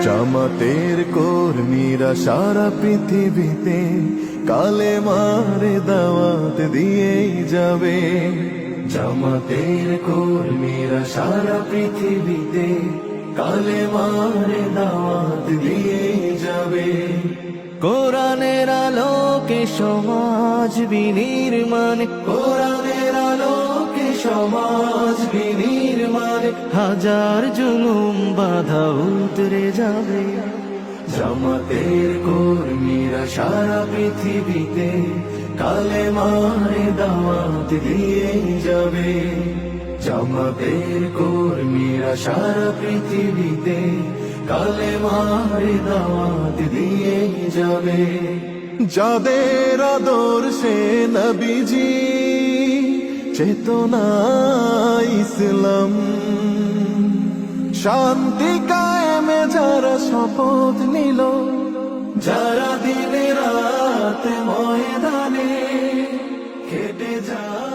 জামাতের কর্মীরা সারা পৃথিবীতে কালেমার দাওয়াত দিয়েই যাবে। জামাতের কর্মীরা সারা পৃথিবীতে কালেমার দাওয়াত দিয়েই যাবে। কোরআনের আলোকে সমাজ বিনির্মাণ, কোরআনের আলোকে সমাজ বিনির্মাণ, হাজার জুলুম বাধা উতরে যাবে। জামাতের কর্মীরা সারা পৃথিবীতে কালেমার দাওয়াত দিয়ে যাবে। জামাতের কর্মীরা সারা পৃথিবীতে কালেমার দাওয়াত দিয়ে যাবে। যাদের আদর্শে নবীজি চেতনা ইসলাম, শান্তি কায়েমে যারা শপথ নিল, যারা দিনে রাত ময়দানে খেটে যায়